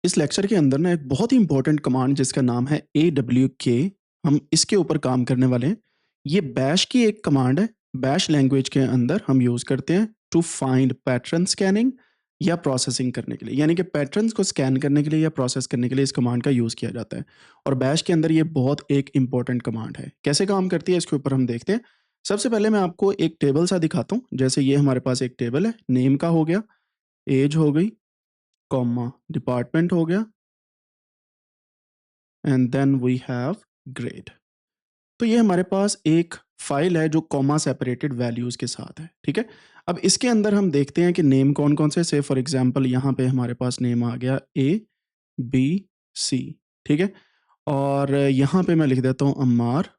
इस लेक्चर के अंदर ना एक बहुत ही इंपॉर्टेंट कमांड जिसका नाम है AWK, हम इसके ऊपर काम करने वाले हैं। ये बैश की एक कमांड है। बैश लैंग्वेज के अंदर हम यूज़ करते हैं टू फाइंड पैटर्न स्कैनिंग या प्रोसेसिंग करने के लिए, यानी कि पैटर्न्स को स्कैन करने के लिए या प्रोसेस करने के लिए इस कमांड का यूज़ किया जाता है। और बैश के अंदर ये बहुत एक इंपॉर्टेंट कमांड है। कैसे काम करती है इसके ऊपर हम देखते हैं। सबसे पहले मैं आपको एक टेबल सा दिखाता हूँ। जैसे ये हमारे पास एक टेबल है, नेम का हो गया, एज हो गई, कॉमा डिपार्टमेंट हो गया, and then we have grade. तो ये हमारे पास एक फाइल है जो कॉमा सेपरेटेड वैल्यूज के साथ है, ठीक है। अब इसके अंदर हम देखते हैं कि नेम कौन कौन से फॉर एग्जांपल यहाँ पे हमारे पास नेम आ गया ABC, ठीक है। और यहाँ पे मैं लिख देता हूँ अम्मार,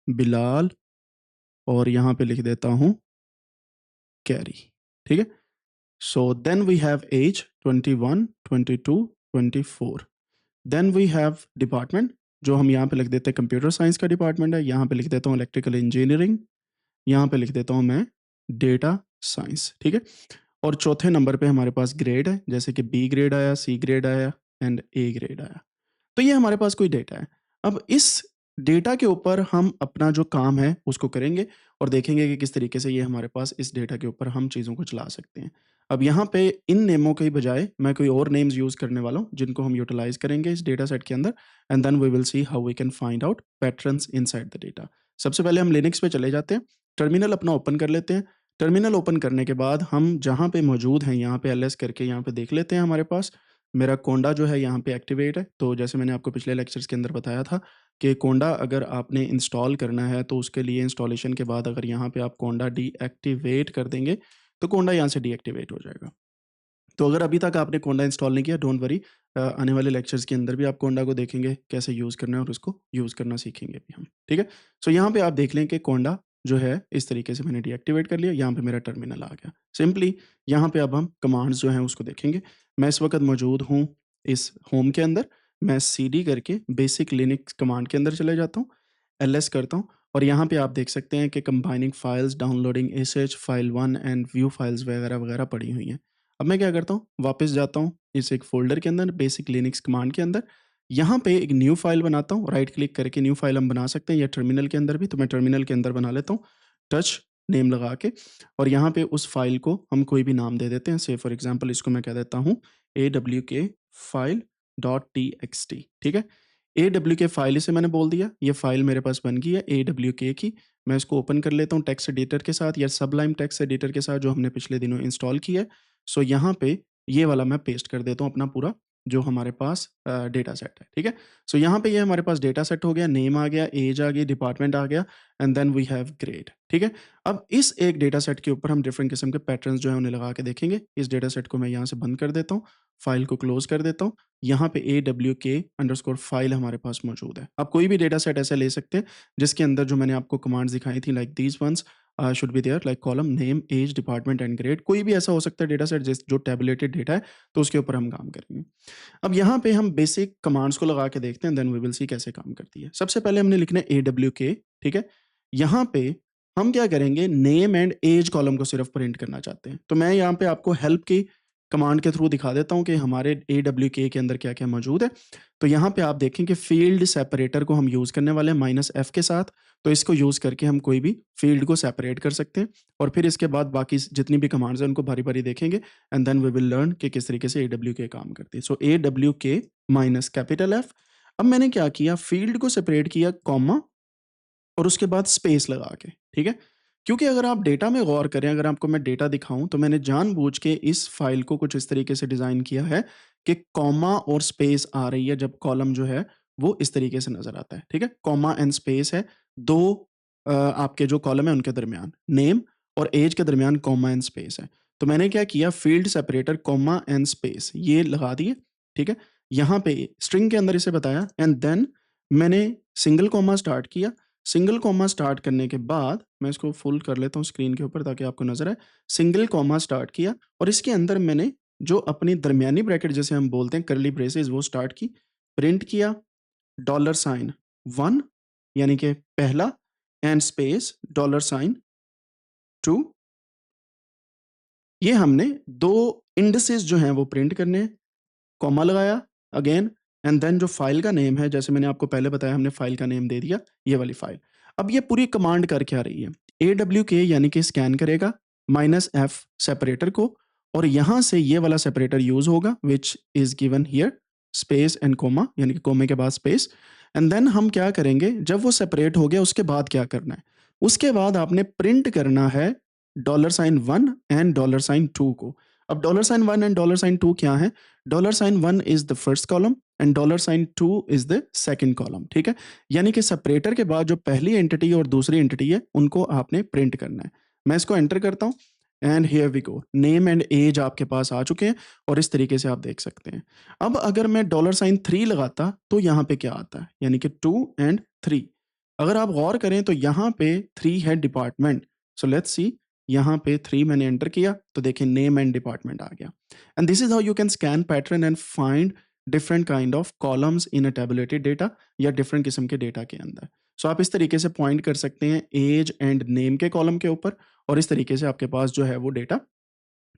बिलाल, और यहाँ पे लिख देता हूँ कैरी, ठीक है। So then we have age 21, 22, 24। Then we have department, जो हम यहाँ पे लिख देते हैं कंप्यूटर साइंस का डिपार्टमेंट है। यहाँ पे लिख देता हूँ इलेक्ट्रिकल इंजीनियरिंग, यहाँ पे लिख देता हूँ मैं डेटा साइंस, ठीक है। और चौथे नंबर पे हमारे पास ग्रेड है, जैसे कि बी ग्रेड आया, सी ग्रेड आया एंड ए ग्रेड आया। तो ये हमारे पास कोई डेटा है। अब इस डेटा के ऊपर हम अपना जो काम है उसको करेंगे और देखेंगे कि किस तरीके से ये हमारे पास इस डेटा के ऊपर हम चीज़ों को चला सकते हैं। अब यहाँ पे इन नेमों के बजाय मैं कोई और नेम्स यूज़ करने वाला हूँ जिनको हम यूटिलाइज़ करेंगे इस डेटा सेट के अंदर, and then we will see how we can find out patterns inside the data. सबसे पहले हम लिनक्स पे चले जाते हैं, टर्मिनल अपना ओपन कर लेते हैं। टर्मिनल ओपन करने के बाद हम जहाँ पे मौजूद हैं यहाँ पे ls करके यहाँ पे देख लेते हैं हमारे पास मेरा कोंडा जो है यहाँ पे एक्टिवेट है। तो जैसे मैंने आपको पिछले लेक्चर्स के अंदर बताया था कि कोंडा अगर आपने इंस्टॉल करना है तो उसके लिए इंस्टॉलेशन के बाद अगर यहाँ पे आप कोंडा डीएक्टिवेट कर देंगे तो कोंडा यहाँ से डीएक्टिवेट हो जाएगा। तो अगर अभी तक आपने कोंडा इंस्टॉल नहीं किया, डोंट वरी, आने वाले लेक्चर्स के अंदर भी आप कोंडा को देखेंगे कैसे यूज़ करना है और उसको यूज़ करना सीखेंगे भी हम, ठीक है। सो यहाँ पे आप देख लें कि कोंडा जो है इस तरीके से मैंने डीएक्टिवेट कर लिया। यहाँ पे मेरा टर्मिनल आ गया। सिंपली यहाँ पे अब हम कमांड्स जो हैं उसको देखेंगे। मैं इस वक्त मौजूद हूँ इस होम के अंदर। मैं cd करके बेसिक लिनक्स कमांड के अंदर चले जाता हूँ, ls करता हूँ, और यहाँ पे आप देख सकते हैं कि combining files, downloading sh, file 1 and view files वगैरह वगैरह पड़ी हुई हैं। अब मैं क्या करता हूँ, वापस जाता हूँ इस एक फ़ोल्डर के अंदर, बेसिक लिनक्स कमांड के अंदर। यहाँ पे एक न्यू फ़ाइल बनाता हूँ, राइट क्लिक करके न्यू फ़ाइल हम बना सकते हैं या टर्मिनल के अंदर भी। तो मैं टर्मिनल के अंदर बना लेता हूँ, टच नेम लगा के, और यहाँ पे उस फ़ाइल को हम कोई भी नाम दे देते हैं। से फॉर एग्ज़ाम्पल इसको मैं कह देता हूँ awk फाइल डॉट txt, ठीक है। awk फाइल इसे मैंने बोल दिया, ये फ़ाइल मेरे पास बन गई है awk की। मैं इसको ओपन कर लेता हूँ टेक्स्ट एडिटर के साथ या सबलाइम टेक्स्ट एडिटर के साथ जो हमने पिछले दिनों इंस्टॉल किया है। सो यहाँ पे ये वाला मैं पेस्ट कर देता हूँ अपना पूरा जो हमारे पास डेटा सेट है, ठीक है। सो यहाँ पे ये हमारे पास डेटा सेट हो गया, नेम आ गया, एज आ गई, डिपार्टमेंट आ गया, and then we have grade, ठीक है। अब इस एक डेटा सेट के ऊपर हम डिफरेंट किस्म के पैटर्न्स जो है उन्हें लगा के देखेंगे। इस डेटा सेट को मैं यहाँ से बंद कर देता हूँ, फाइल को क्लोज कर देता हूँ। यहाँ पे awk_ फाइल हमारे पास मौजूद है। आप कोई भी डेटा सेट ऐसे ले सकते हैं जिसके अंदर जो मैंने आपको कमांड्स दिखाई थी like these ones should be there, like column name, age, department and grade. कोई भी ऐसा हो सकता है डेटा सेट जिस जो टैबुलेटेड डेटा है, तो उसके ऊपर हम काम करेंगे। अब यहाँ पे हम बेसिक कमांड्स को लगा के देखते हैं, देन वी विल सी कैसे काम करती है। सबसे पहले हमने लिखना है awk, ठीक है। यहाँ पे हम क्या करेंगे, नेम एंड एज कॉलम को सिर्फ प्रिंट करना चाहते हैं। तो मैं यहाँ पे आपको हेल्प की कमांड के थ्रू दिखा देता हूँ कि हमारे awk के अंदर क्या-क्या मौजूद है। तो यहाँ पे आप देखें कि फील्ड सेपरेटर को हम यूज़ करने वाले हैं -f के साथ। तो इसको यूज़ करके हम कोई भी फील्ड को सेपरेट कर सकते हैं, और फिर इसके बाद बाकी जितनी भी कमांड्स हैं उनको बारी-बारी देखेंगे, and then we will learn कि किस तरीके से awk काम करती है। सो awk -F। अब मैंने क्या किया, फील्ड को सेपरेट किया कॉमा और उसके बाद स्पेस लगा के, ठीक है। क्योंकि अगर आप डेटा में गौर करें, अगर आपको मैं डेटा दिखाऊँ तो मैंने जानबूझ के इस फ़ाइल को कुछ इस तरीके से डिज़ाइन किया है कि कॉमा और स्पेस आ रही है जब कॉलम जो है वो इस तरीके से नज़र आता है, ठीक है। कॉमा एंड स्पेस है 2 आपके जो कॉलम है उनके दरमियान, नेम और एज के दरमियान कॉमा एंड स्पेस है। तो मैंने क्या किया, field separator comma and space ये लगा दिए, ठीक है। यहाँ पे स्ट्रिंग के अंदर इसे बताया, एंड देन मैंने सिंगल कॉमा स्टार्ट किया। सिंगल कॉमा स्टार्ट करने के बाद मैं इसको फुल कर लेता हूँ स्क्रीन के ऊपर ताकि आपको नज़र आए। सिंगल कॉमा स्टार्ट किया और इसके अंदर मैंने जो अपनी दरमियानी ब्रैकेट जिसे हम बोलते हैं कर्ली ब्रेसेस वो स्टार्ट की, प्रिंट किया $1 यानी कि पहला, एंड स्पेस $2। ये हमने 2 इंडिसेस जो हैं वो प्रिंट करने हैं, कॉमा लगाया, अगेन एंड देन जो फाइल का नेम है, जैसे मैंने आपको पहले बताया, हमने फाइल का नेम दे दिया, ये वाली फाइल। अब ये पूरी कमांड कर क्या रही है? AWK यानी कि स्कैन करेगा, -F सेपरेटर को, और यहाँ से ये वाला सेपरेटर यूज़ होगा which is given here, space and comma, यानी कि कोमे के बाद स्पेस। एंड देन हम क्या करेंगे, जब वो सेपरेट हो गया उसके बाद क्या करना है? उसके बाद आपने प्रिंट करना है $1 एंड $2 को। अब $1 एंड $2 क्या है? $1 is the first column and $2 is the second column, ठीक है? यानी कि सेपरेटर के बाद जो पहली एंटिटी और दूसरी एंटिटी है, उनको आपने प्रिंट करना है। मैं इसको एंटर करता हूँ and here we go. Name and age आपके पास आ चुके हैं और इस तरीके से आप देख सकते हैं। अब अगर मैं $3 लगाता तो यहाँ पे क्या आता है? यानी कि 2 एंड 3। अगर आप गौर करें तो यहाँ पे 3 है डिपार्टमेंट। सो लेट्स सी, यहाँ पे 3 मैंने एंटर किया तो देखिए नेम एंड डिपार्टमेंट आ गया। And this is how you can scan pattern and find different kind of columns in a tabulated data या डिफरेंट किस्म के डेटा के अंदर। सो आप इस तरीके से पॉइंट कर सकते हैं एज एंड नेम के कॉलम के ऊपर और इस तरीके से आपके पास जो है वो डेटा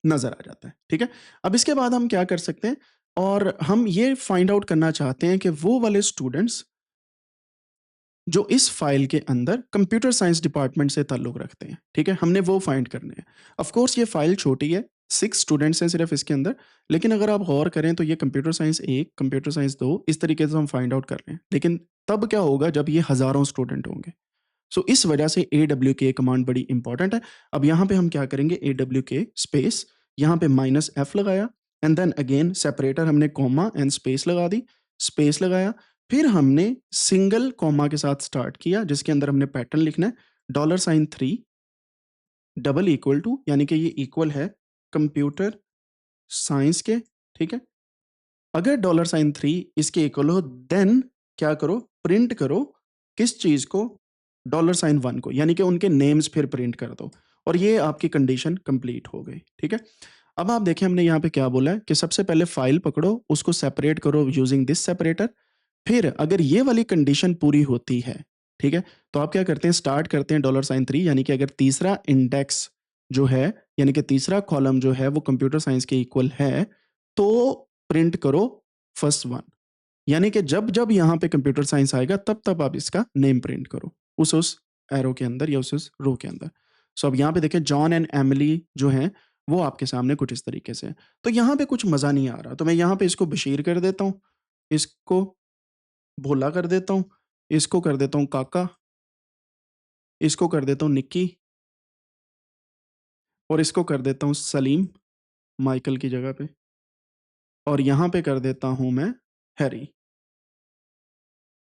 नज़र आ जाता है, ठीक है? अब इसके बाद हम क्या कर सकते हैं, और हम ये फाइंड आउट करना चाहते हैं कि वो वाले स्टूडेंट्स जो इस फाइल के अंदर कंप्यूटर साइंस डिपार्टमेंट से ताल्लुक रखते हैं, ठीक है? हमने वो फाइंड करने हैं। ऑफ कोर्स ये फाइल छोटी है, 6 स्टूडेंट्स हैं सिर्फ़ इसके अंदर, लेकिन अगर आप गौर करें तो ये कंप्यूटर साइंस 1, कंप्यूटर साइंस 2 इस तरीके से हम फाइंड आउट कर रहे हैं। लेकिन तब क्या होगा जब ये हज़ारों स्टूडेंट होंगे। सो इस वजह से AWK कमांड बड़ी इंपॉर्टेंट है। अब यहाँ पे हम क्या करेंगे, AWK स्पेस, यहाँ पे -F लगाया एंड देन अगेन सेपरेटर हमने कॉमा एंड स्पेस लगा दी, स्पेस लगाया, फिर हमने सिंगल कॉमा के साथ स्टार्ट किया जिसके अंदर हमने पैटर्न लिखना है $3 डबल इक्वल टू, यानी कि ये इक्वल है कंप्यूटर साइंस के, ठीक है? अगर $3 इसके इक्वल हो देन क्या करो, प्रिंट करो किस चीज़ को, $1 को, यानी कि उनके नेम्स फिर प्रिंट कर दो और ये आपकी कंडीशन कंप्लीट हो गई, ठीक है? अब आप देखें हमने यहाँ पे क्या बोला है कि सबसे पहले फाइल पकड़ो, उसको सेपरेट करो यूजिंग दिस सेपरेटर, फिर अगर ये वाली कंडीशन पूरी होती है, ठीक है? तो आप क्या करते हैं, स्टार्ट करते हैं $3 यानी कि अगर तीसरा इंडेक्स जो है, यानी कि तीसरा कॉलम जो है वो कंप्यूटर साइंस के इक्वल है, तो प्रिंट करो फर्स्ट वन। यानी कि जब-जब यहाँ पे कंप्यूटर साइंस आएगा तब-तब आप इसका नेम प्रिंट करो, उस एरो के अंदर या उस रो के अंदर। सो अब यहाँ पे देखें जॉन एंड एमिली जो हैं, वो आपके सामने कुछ इस तरीके से है। तो यहाँ पे कुछ मज़ा नहीं आ रहा, तो मैं यहाँ पे इसको बशीर कर देता हूँ, इसको भोला कर देता हूँ, इसको कर देता हूँ काका, इसको कर देता हूँ निक्की और इसको कर देता हूँ सलीम, माइकल की जगह पे, और यहाँ पे कर देता हूँ मैं हैरी।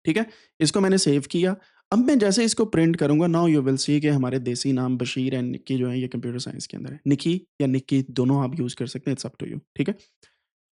ठीक है? इसको मैंने सेव किया। अब मैं जैसे इसको प्रिंट करूँगा, नाउ यू विल सी कि हमारे देसी नाम बशीर एंड निक्की जो है ये कंप्यूटर साइंस के अंदर है। निकी या निक्की दोनों आप यूज़ कर सकते हैं, इट्स अप टू यू, ठीक है?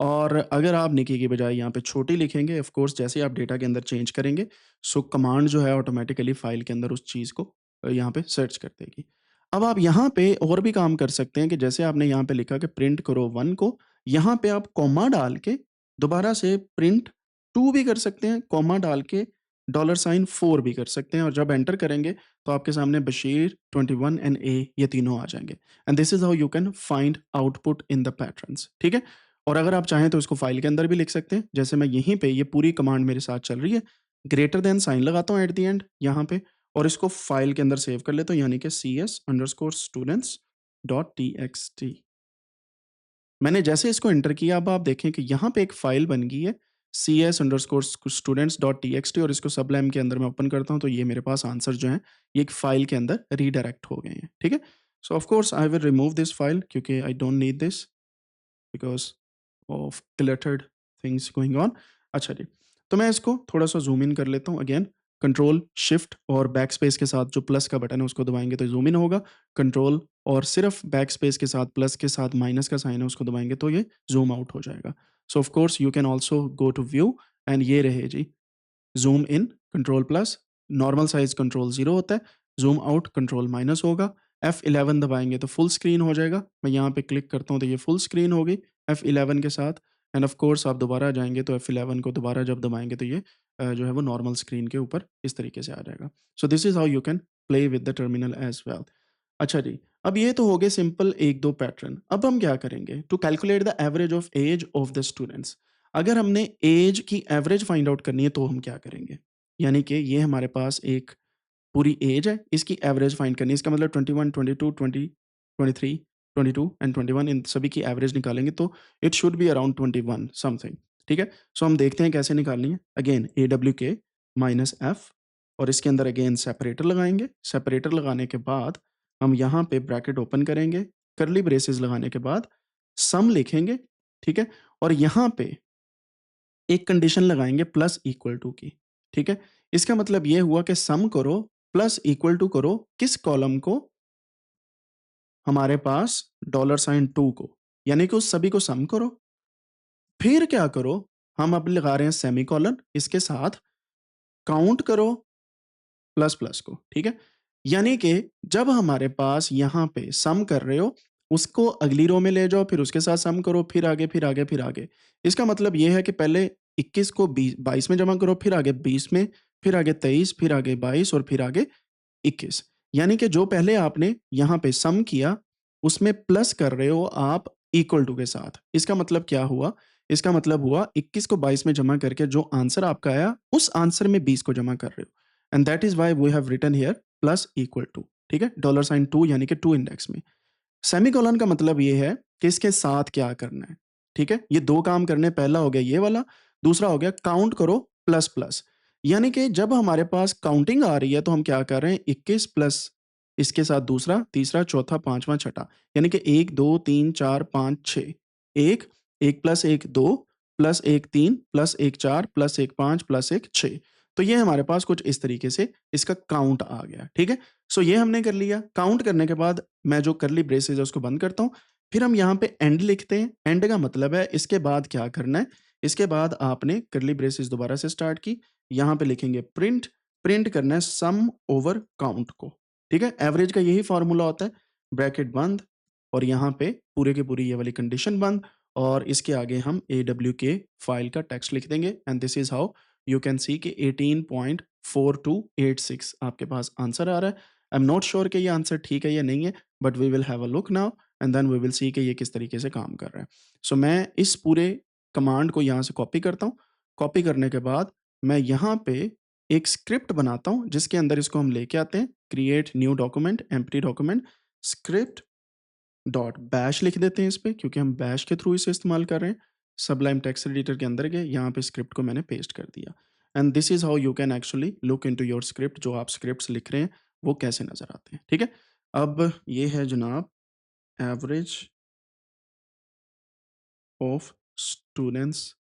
और अगर आप निकी की बजाय यहाँ पे छोटी लिखेंगे, ऑफ कोर्स जैसे ही आप डेटा के अंदर चेंज करेंगे, सो कमांड जो है ऑटोमैटिकली फ़ाइल के अंदर उस चीज़ को यहाँ पे सर्च कर देगी। अब आप यहाँ पे और भी काम कर सकते हैं कि जैसे आपने यहाँ पे लिखा कि प्रिंट करो 1 को, यहाँ पे आप कॉमा डाल के दोबारा से प्रिंट 2 भी कर सकते हैं, कॉमा डाल के $4 भी कर सकते हैं और जब एंटर करेंगे तो आपके सामने बशीर, 21 एंड ए ये तीनों आ जाएँगे। And this is how you can find output in the patterns, ठीक है? और अगर आप चाहें तो इसको फाइल के अंदर भी लिख सकते हैं। जैसे मैं यहीं पे ये पूरी कमांड मेरे साथ चल रही है, ग्रेटर दैन साइन लगाता हूँ एट द एंड यहाँ पे और इसको फाइल के अंदर सेव कर लेता हूँ, यानी कि cs_students.txt। मैंने जैसे इसको एंटर किया, अब आप देखें कि यहाँ पे एक फाइल बन गई है cs_students.txt और इसको सबलाइम के अंदर मैं ओपन करता हूँ तो ये मेरे पास आंसर जो हैं ये एक फाइल के अंदर रीडायरेक्ट हो गए हैं, ठीक है? So of course I will remove this file क्योंकि I don't need this because of cluttered things going on. अच्छा जी, तो मैं इसको थोड़ा-सा ज़ूम इन कर लेता हूँ अगेन, कंट्रोल शिफ्ट और बैकस्पेस के साथ जो प्लस का बटन है उसको दबाएँगे तो ज़ूम इन होगा, कंट्रोल और सिर्फ़ बैकस्पेस के साथ प्लस के साथ माइनस का साइन है उसको दबाएँगे तो ये ज़ूम आउट हो जाएगा। So of course you can also go to view and ये रहे जी, zoom in control plus, normal size control 0 होता है, ज़ूम आउट कंट्रोल माइनस होगा, F11 दबाएँगे तो फुल स्क्रीन हो जाएगा। मैं यहाँ पे क्लिक करता हूँ तो ये फुल स्क्रीन हो गई F11 के साथ एंड ऑफ कोर्स आप दोबारा जाएँगे तो F11 को दोबारा जब दबाएँगे तो ये जो है वो नॉर्मल स्क्रीन के ऊपर इस तरीके से आ जाएगा। सो this is how you can play with the terminal as well. अच्छा जी, अब ये तो हो गए सिंपल 1-2 पैटर्न। अब हम क्या करेंगे? To calculate the average of age of the students. अगर हमने ऐज की एवरेज फाइंड आउट करनी है तो हम क्या करेंगे? यानी कि ये हमारे पास एक पूरी ऐज है, इसकी एवरेज फाइंड करनी है। इसका मतलब 21, 22, 20, 23, 22 एंड 21 इन सभी की एवरेज निकालेंगे तो it should be around 21 something, ठीक है? सो हम देखते हैं कैसे निकालनी है। अगेन AWK माइनस एफ और इसके अंदर अगेन सेपरेटर लगाएँगे। सेपरेटर लगाने के बाद हम यहाँ पे ब्रैकेट ओपन करेंगे, कर्ली ब्रेसेस लगाने के बाद सम लिखेंगे, ठीक है? और यहाँ पे एक कंडीशन लगाएँगे प्लस इक्वल टू की, ठीक है? इसका मतलब ये हुआ कि सम करो प्लस इक्वल टू करो किस कॉलम को? हमारे पास डॉलर साइन 2 को, यानी कि उस सभी को सम करो। फिर क्या करो? हम अब लगा रहे हैं सेमीकोलन, इसके साथ काउंट करो प्लस को, ठीक है? यानी कि जब हमारे पास यहाँ पे सम कर रहे हो, उसको अगली रो में ले जाओ, फिर उसके साथ सम करो, फिर आगे, फिर आगे, फिर आगे। इसका मतलब ये है कि पहले 21 को 22 में जमा करो, फिर आगे 20 में, फिर आगे 23, फिर आगे 22 और फिर आगे 21। यानी कि जो पहले आपने यहाँ पे सम किया, उसमें प्लस कर रहे हो आप इक्वल टू के साथ। इसका मतलब क्या हुआ? इसका मतलब हुआ 21 को 22 में जमा करके जो आंसर आपका आया, उस आंसर में 20 को जमा कर रहे हो। And that is why we have written here plus equal to, ठीक है? डॉलर साइन 2 यानी कि 2 इंडेक्स में। सेमीकोलन का मतलब ये है कि इसके साथ क्या करना है, ठीक है? ये 2 काम करने हैं, पहला हो गया ये वाला, दूसरा हो गया काउंट करो प्लस। यानी कि जब हमारे पास काउंटिंग आ रही है तो हम क्या कर रहे हैं 21 प्लस इसके साथ दूसरा, तीसरा, चौथा, पाँचवाँ, छठा यानी कि 1, 2, 3, 4, 5, 6 1, 1 plus 1 2 plus 1 3 plus 1 4 plus 1 5 plus 1 6 तो ये हमारे पास कुछ इस तरीके से इसका काउंट आ गया, ठीक है? सो ये हमने कर लिया। काउंट करने के बाद मैं जो कर्ली ब्रेसेस है उसको बंद करता हूँ। फिर हम यहाँ पे एंड लिखते हैं। एंड का मतलब है इसके बाद क्या करना है? इसके बाद आपने कर्ली ब्रेसेस दोबारा से स्टार्ट की। यहाँ पे लिखेंगे प्रिंट, प्रिंट करना है सम ओवर काउंट को, ठीक है? एवरेज का यही फ़ॉर्मूला होता है। ब्रैकेट बंद और यहाँ पे पूरे की पूरी ये वाली कंडीशन बंद और इसके आगे हम AWK फाइल का टेक्स्ट लिख देंगे and this is how you can see कि 18.4286 आपके पास आंसर आ रहा है। आई एम नॉट श्योर कि ये आंसर ठीक है या नहीं है, but we will have a look now and then we will see कि ये किस तरीके से काम कर रहा है। सो मैं इस पूरे कमांड को यहाँ से कॉपी करता हूँ। कॉपी करने के बाद मैं यहाँ पे एक स्क्रिप्ट बनाता हूँ जिसके अंदर इसको हम लेके आते हैं। Create new document, empty document, script dot bash लिख देते हैं इस पे क्योंकि हम बैश के थ्रू इसे इस्तेमाल कर रहे हैं। सबलाइम टेक्स्ट एडिटर के अंदर गए, यहाँ पे स्क्रिप्ट को मैंने पेस्ट कर दिया and this is how you can actually look into your script. जो आप स्क्रिप्ट्स लिख रहे हैं वो कैसे नज़र आते हैं, ठीक है? अब ये है जनाब average of students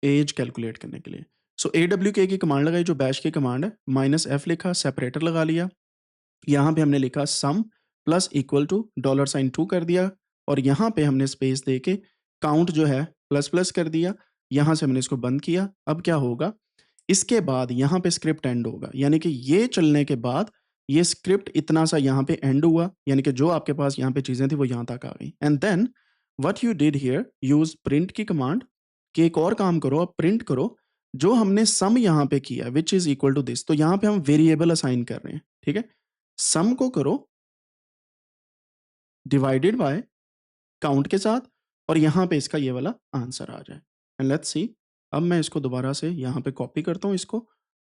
age calculate करने के लिए। सो AWK की कमांड लगाई जो बैश की कमांड है, माइनस एफ लिखा, सेपरेटर लगा लिया। यहाँ पे हमने लिखा sum plus equal to dollar sign 2 कर दिया और यहाँ पे हमने स्पेस दे के काउंट जो है प्लस कर दिया। यहाँ से हमने इसको बंद किया। अब क्या होगा? इसके बाद यहाँ पे स्क्रिप्ट एंड होगा, यानी कि ये चलने के बाद ये स्क्रिप्ट इतना सा यहाँ पे एंड हुआ, यानी कि जो आपके पास यहाँ पे चीज़ें थी वो यहाँ तक आ गई and then what you did here use print की कमांड कि एक और काम करो, अब प्रिंट करो जो हमने सम यहाँ पे किया which is equal to this. तो यहाँ पे हम वेरिएबल असाइन कर रहे हैं, ठीक है? सम को करो डिवाइडेड बाय काउंट के साथ और यहाँ पे इसका ये वाला आंसर आ जाए एंड लेट्स सी। अब मैं इसको दोबारा से यहाँ पे कॉपी करता हूँ इसको,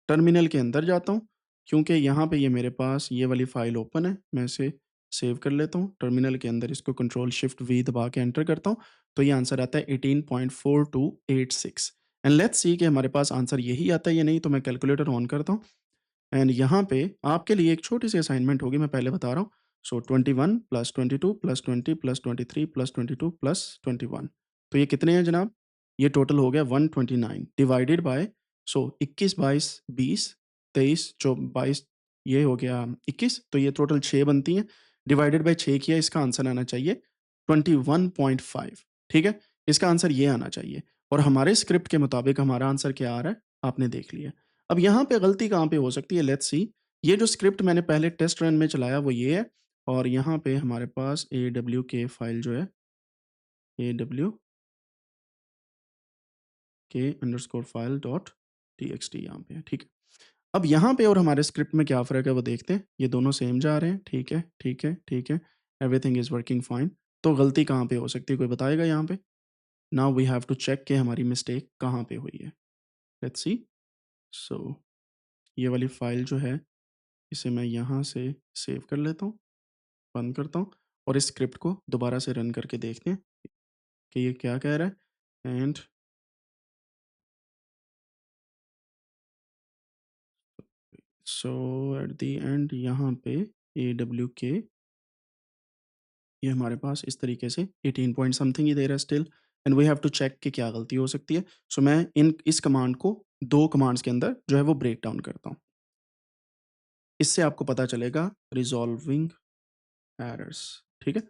टर्मिनल के अंदर जाता हूँ क्योंकि यहाँ पे ये मेरे पास ये वाली फ़ाइल ओपन है, मैं इसे सेव कर लेता हूँ। टर्मिनल के अंदर इसको कंट्रोल शिफ्ट वी दबा के एंटर करता हूँ, तो ये आंसर आता है 18.4286 एंड लेट्स सी कि हमारे पास आंसर यही आता है या नहीं। तो मैं कैलकुलेटर ऑन करता हूँ एंड यहाँ पे आपके लिए एक छोटी सी असाइनमेंट होगी, मैं पहले बता रहा हूँ। सो 21 plus 22 plus 20 plus 23 plus 22 plus 21 तो ये कितने हैं जनाब? ये टोटल हो गया 129 डिवाइडेड बाय 21 22 20 23 22 ये हो गया 21 तो ये टोटल 6 बनती हैं। डिवाइडेड बाय 6 किया, इसका आंसर आना चाहिए 21.5, ठीक है? इसका आंसर ये आना चाहिए और हमारे स्क्रिप्ट के मुताबिक हमारा आंसर क्या आ रहा है आपने देख लिया। अब यहाँ पे गलती कहाँ पे हो सकती है? Let's see. ये जो स्क्रिप्ट मैंने पहले टेस्ट रन में चलाया वो ये है और यहाँ पे हमारे पास AWK फाइल जो है AWK underscore file dot txt यहाँ पे है, ठीक है? अब यहाँ पे और हमारे स्क्रिप्ट में क्या फ़र्क है वो देखते हैं। ये दोनों सेम जा रहे हैं, ठीक है, ठीक है, ठीक है। Everything is working fine. तो गलती कहाँ पे हो सकती है, कोई बताएगा यहाँ पे? Now we have to check कि हमारी मिस्टेक कहाँ पे हुई है। Let's see. सो ये वाली फ़ाइल जो है, इसे मैं यहाँ से सेव कर लेता हूँ, बंद करता हूँ और इस स्क्रिप्ट को दोबारा से रन करके देखते हैं कि ये क्या कह रहा है। And so at the end यहाँ पे AWK ये हमारे पास इस तरीके से 18 पॉइंट समथिंग ही दे रहा है still, and we have to check कि क्या गलती हो सकती है। सो मैं इस कमांड को 2 कमांड्स के अंदर जो है वो ब्रेक डाउन करता हूँ। इससे आपको पता चलेगा रिज़ॉल्विंग एरर्स, ठीक है?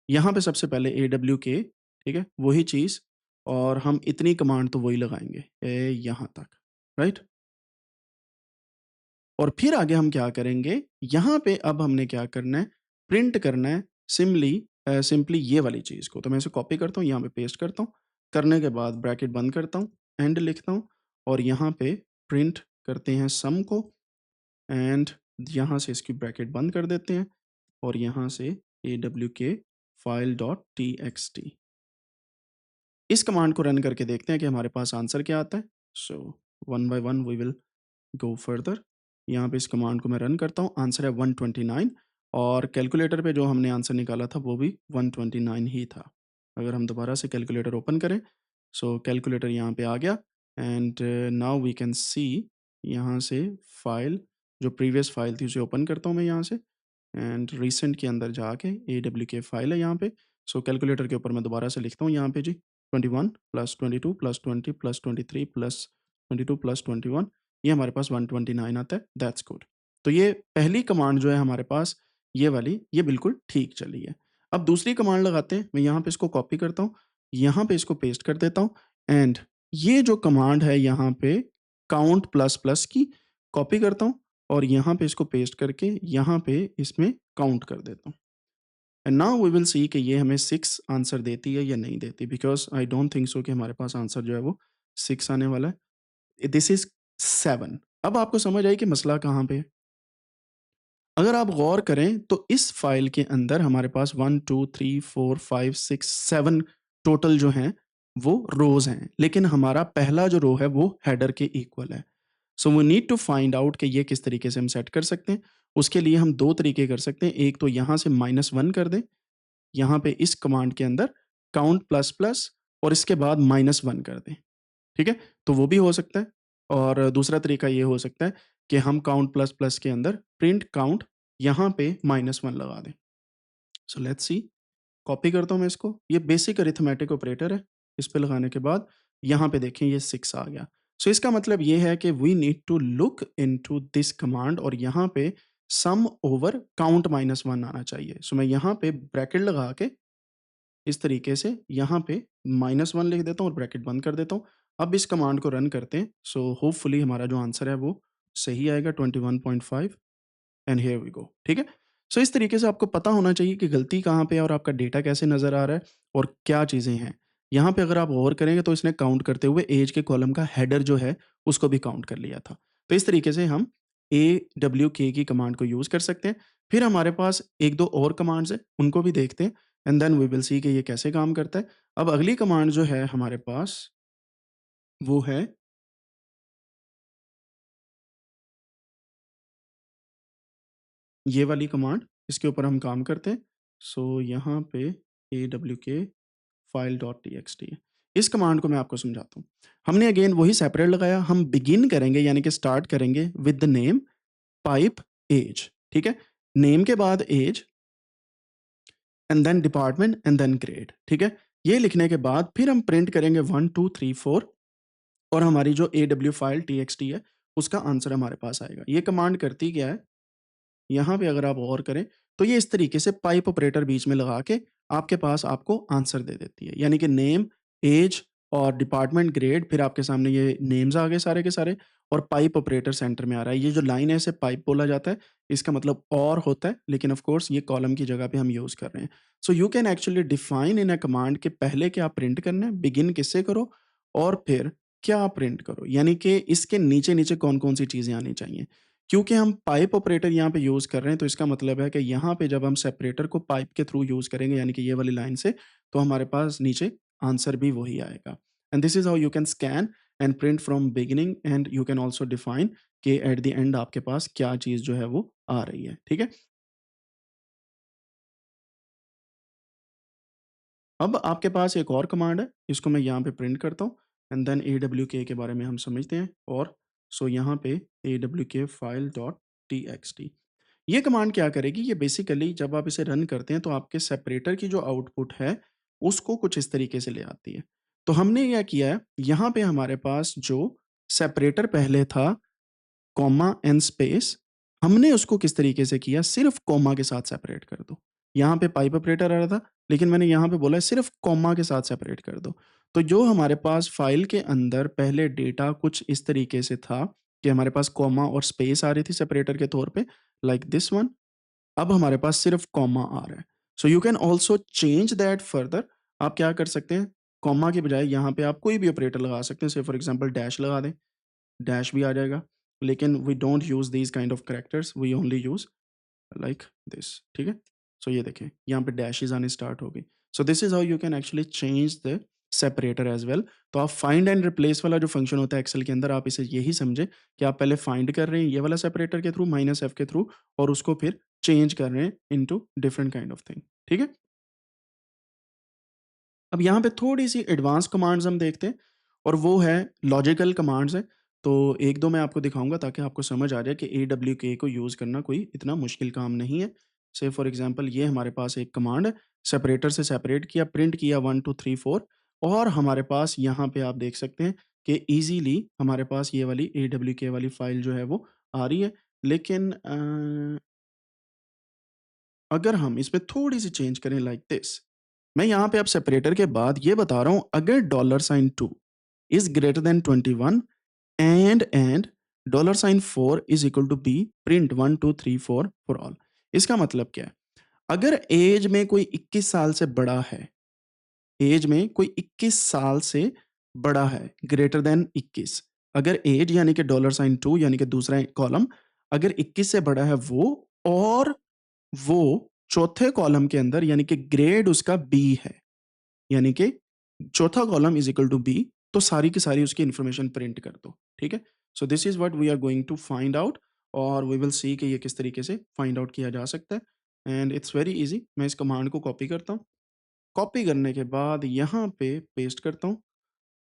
यहाँ पे सबसे पहले AWK, ठीक है? वही चीज़, और हम इतनी कमांड तो वही लगाएँगे यहाँ तक, राइट? और फिर आगे हम क्या करेंगे, यहाँ पे अब हमने क्या करना है, प्रिंट करना है सिंपली ये वाली चीज़ को। तो मैं इसे कॉपी करता हूँ, यहाँ पे पेस्ट करता हूँ, करने के बाद ब्रैकेट बंद करता हूँ, एंड लिखता हूँ और यहाँ पे प्रिंट करते हैं सम को, एंड यहाँ से इसकी ब्रैकेट बंद कर देते हैं और यहाँ से AWK फाइल डॉट txt इस कमांड को रन करके देखते हैं कि हमारे पास आंसर क्या आता है। So one by one we will go further. यहाँ पे इस कमांड को मैं रन करता हूँ, आंसर है 129, और कैलकुलेटर पे जो हमने आंसर निकाला था वो भी 129 ही था। अगर हम दोबारा से कैलकुलेटर ओपन करें, सो कैलकुलेटर यहाँ पे आ गया, and now we can see यहाँ से फाइल, जो प्रीवियस फाइल थी उसे ओपन करता हूँ मैं यहाँ से, एंड रिसेंट के अंदर जाके AWK फाइल है यहाँ पे। सो कैलकुलेटर के ऊपर मैं दोबारा से लिखता हूँ यहाँ पे जी, 21 plus 22 plus 20 plus 23 plus 22 plus 21, ये हमारे पास 129 आता है। That's good. तो ये पहली कमांड जो है हमारे पास, ये वाली, ये बिल्कुल ठीक चली है। अब दूसरी कमांड लगाते हैं। मैं यहाँ पे इसको कॉपी करता हूँ, यहाँ पे इसको पेस्ट कर देता हूँ, एंड ये जो कमांड है यहाँ पे काउंट प्लस प्लस की, कॉपी करता हूँ और यहाँ पे इसको पेस्ट करके यहाँ पे इसमें काउंट कर देता हूँ। And now we will see कि ये हमें 6 आंसर देती है या नहीं देती, because I don't think so कि हमारे पास आंसर जो है वो 6 आने वाला है। This is 7। अब आपको समझ आई कि मसला कहाँ पे है? अगर आप गौर करें तो इस फ़ाइल के अंदर हमारे पास 1, 2, 3, 4, 5, 6, 7 टोटल जो हैं वो रोज़ हैं, लेकिन हमारा पहला जो रो है वो हेडर के इक्वल है। So we need to find out कि ये किस तरीके से हम सेट कर सकते हैं। उसके लिए हम 2 तरीके कर सकते हैं। एक तो यहाँ से -1 कर दें, यहाँ पे इस कमांड के अंदर काउंट प्लस प्लस, और इसके बाद -1 कर दें, ठीक है? तो वो भी हो सकता है, और दूसरा तरीका ये हो सकता है कि हम काउंट प्लस प्लस के अंदर प्रिंट काउंट यहाँ पे -1 लगा दें। So let's see. कॉपी करता हूँ मैं इसको, ये बेसिक अरिथमेटिक ऑपरेटर है। इस पे लगाने के बाद यहाँ पे देखें ये 6 आ गया। सो इसका मतलब ये है कि we need to look into this command, और यहाँ पे सम ओवर काउंट -1 आना चाहिए। सो मैं यहाँ पे ब्रैकेट लगा के इस तरीके से यहाँ पे -1 लिख देता हूँ और ब्रैकेट बंद कर देता हूँ। अब इस कमांड को रन करते हैं। सो होपफुली हमारा जो आंसर है वो सही आएगा, 21.5, एंड हियर वी गो, ठीक है? सो इस तरीके से आपको पता होना चाहिए कि गलती कहाँ पे है और आपका डेटा कैसे नज़र आ रहा है और क्या चीज़ें हैं। यहाँ पे अगर आप गौर करेंगे तो इसने काउंट करते हुए ऐज के कॉलम का हेडर जो है उसको भी काउंट कर लिया था। तो इस तरीके से हम AWK की कमांड को यूज़ कर सकते हैं। फिर हमारे पास 1-2 और कमांड्स हैं, उनको भी देखते हैं, and then we will see कि ये कैसे काम करता है। अब अगली कमांड जो है हमारे पास वो है ये वाली कमांड, इसके ऊपर हम काम करते हैं। सो यहाँ पे AWK फाइल डॉट txt है। इस कमांड को मैं आपको समझाता हूँ। हमने अगेन वही सेपरेट लगाया, हम बिगिन करेंगे यानी कि स्टार्ट करेंगे with the name pipe age, ठीक है? नेम के बाद age, and then department, and then grade, ठीक है? ये लिखने के बाद फिर हम प्रिंट करेंगे 1, 2, 3, 4, और हमारी जो AW फाइल txt है उसका आंसर हमारे पास आएगा। ये कमांड करती क्या है, यहाँ पे अगर आप गौर करें तो ये इस तरीके से पाइप ऑपरेटर बीच में लगा के आपके पास आपको आंसर दे देती है, यानी कि नेम, एज और डिपार्टमेंट, ग्रेड, फिर आपके सामने ये नेम्स आ गए सारे के सारे, और पाइप ऑपरेटर सेंटर में आ रहा है। ये जो लाइन है इसे पाइप बोला जाता है, इसका मतलब और होता है, लेकिन ऑफ कोर्स ये कॉलम की जगह पे हम यूज़ कर रहे हैं। So you can actually define in a command के पहले क्या प्रिंट करना है, बिगिन किससे करो और फिर क्या प्रिंट करो, यानी कि इसके नीचे-नीचे कौन-कौन सी चीज़ें आनी चाहिए। क्योंकि हम पाइप ऑपरेटर यहाँ पे यूज़ कर रहे हैं, तो इसका मतलब है कि यहाँ पे जब हम सेपरेटर को पाइप के थ्रू यूज़ करेंगे, यानी कि ये वाली लाइन से, तो हमारे पास नीचे आंसर भी वही आएगा। And this is how you can scan and print from beginning and you can also define कि एट द एंड आपके पास क्या चीज़ जो है वो आ रही है, ठीक है? अब आपके पास एक और कमांड है, इसको मैं यहाँ पे प्रिंट करता हूँ एंड देन AWK के बारे में हम समझते हैं और सो यहाँ पे AWK फाइल डॉट txt ये कमांड क्या करेगी, ये बेसिकली जब आप इसे रन करते हैं तो आपके सेपरेटर की जो आउटपुट है, उसको कुछ इस तरीके से ले आती है। तो हमने क्या किया है, यहाँ पे हमारे पास जो सेपरेटर पहले था कॉमा एंड स्पेस, हमने उसको किस तरीके से किया, सिर्फ़ कॉमा के साथ सेपरेट कर दो। यहाँ पे पाइप ऑपरेटर आ रहा था, लेकिन मैंने यहाँ पे बोला है सिर्फ़ कॉमा के साथ सेपरेट कर दो। तो जो हमारे पास फ़ाइल के अंदर पहले डेटा कुछ इस तरीके से था कि हमारे पास कॉमा और स्पेस आ रही थी सेपरेटर के तौर पे, लाइक दिस वन। अब हमारे पास सिर्फ़ कॉमा आ रहा है। So you can also change that further. आप क्या कर सकते हैं, कॉमा के बजाय यहाँ पे आप कोई भी ऑपरेटर लगा सकते हैं। से फॉर एग्ज़ाम्पल डैश लगा दें, डैश भी आ जाएगा। लेकिन we don't use these kind of characters, we only use like this, ठीक है? सो ये देखें, यहाँ पे डैशेज़ आने स्टार्ट हो गई। सो this is how you can actually change the separator as well. तो आप फाइंड एंड रिप्लेस वाला जो फंक्शन होता है एक्सेल के अंदर, आप इसे यही समझें कि आप पहले फाइंड कर रहे हैं ये वाला सेपरेटर के थ्रू, माइनस एफ के थ्रू, और उसको फिर चेंज कर रहे हैं into different kind of thing, ठीक है? अब यहाँ पे थोड़ी-सी एडवांस कमांड्स हम देखते हैं और वो है लॉजिकल कमांड्स हैं। तो 1-2 मैं आपको दिखाऊँगा ताकि आपको समझ आ जाए कि AWK को यूज़ करना कोई इतना मुश्किल काम नहीं है। से फॉर एग्ज़ाम्पल ये हमारे पास एक कमांड है, सेपरेटर से सेपरेट किया, प्रिंट किया 1 2 3 4 और हमारे पास यहाँ पे आप देख सकते हैं कि ईज़िली हमारे पास ये वाली AWK वाली फ़ाइल जो है वो आ रही है। लेकिन अगर हम इसमें थोड़ी-सी चेंज करें लाइक दिस, मैं यहाँ पे अब सेपरेटर के बाद ये बता रहा हूँ अगर dollar sign 2 is greater than 21 and dollar sign 4 is equal to B print 1 2 3 4 for all. इसका मतलब क्या है? अगर ऐज में कोई 21 साल से बड़ा है, ऐज में कोई 21 साल से बड़ा है, ग्रेटर देन 21, अगर ऐज यानी कि डॉलर साइन 2 यानी कि दूसरा कॉलम अगर 21 से बड़ा है और वो चौथे कॉलम के अंदर यानी कि ग्रेड उसका बी है, यानी कि चौथा column is equal to B, तो सारी की सारी उसकी इन्फॉर्मेशन प्रिंट कर दो, ठीक है? So this is what we are going to find out और वी विल सी कि ये किस तरीके से फाइंड आउट किया जा सकता है एंड इट्स वेरी ईज़ी। मैं इस कमांड को कॉपी करता हूँ, कॉपी करने के बाद यहाँ पे पेस्ट करता हूँ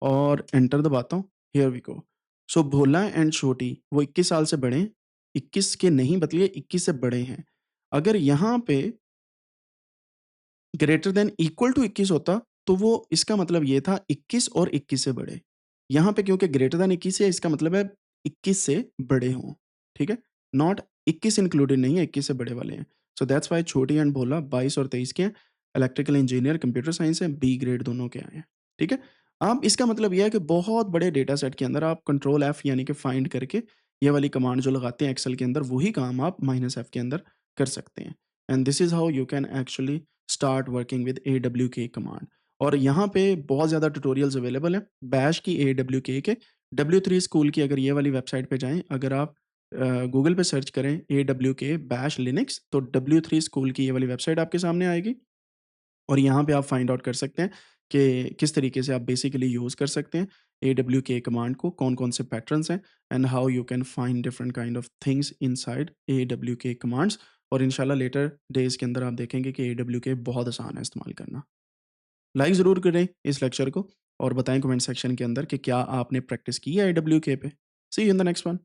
और एंटर दबाता हूँ, here we go. So Bhola and Chhoti वो 21 साल से बड़े हैं, 21 के नहीं बल्कि 21 से बड़े हैं। अगर यहाँ पे ग्रेटर देन इक्वल टू 21 होता, तो वो इसका मतलब ये था 21 और 21 से बड़े। यहाँ पे क्योंकि ग्रेटर देन 21 है, इसका मतलब है 21 से बड़े हों, ठीक है? नॉट 21 इंक्लूडेड नहीं है, 21 से बड़े वाले हैं। सो दैट्स व्हाई छोटी एंड भोला 22 और 23 के हैं, इलेक्ट्रिकल इंजीनियर, कंप्यूटर साइंस है, बी ग्रेड दोनों के आए हैं, ठीक है? अब इसका मतलब ये है कि बहुत बड़े डेटा सेट के अंदर आप कंट्रोल एफ यानी कि फाइंड करके ये वाली कमांड जो लगाते हैं एक्सेल के अंदर, वही काम आप माइनस एफ के अंदर कर सकते हैं। And this is how you can actually start working with AWK command. और यहाँ पे बहुत ज़्यादा ट्यूटोरियल्स अवेलेबल हैं बैश की, AWK के, W3 स्कूल की। अगर ये वाली वेबसाइट पे जाएँ, अगर आप गूगल पे सर्च करें AWK बैश लिनक्स, तो W3 स्कूल की ये वाली वेबसाइट आपके सामने आएगी और यहाँ पे आप फाइंड आउट कर सकते हैं कि किस तरीके से आप बेसिकली यूज़ कर सकते हैं AWK कमांड को, कौन-कौन से पैटर्न्स हैं and how you can find different kind of things inside AWK commands. और इंशाल्लाह लेटर डेज़ के अंदर आप देखेंगे कि AWK बहुत आसान है इस्तेमाल करना। लाइक ज़रूर करें इस लेक्चर को और बताएँ कमेंट सेक्शन के अंदर कि क्या आपने प्रैक्टिस की है AWK पे। See you in the next one.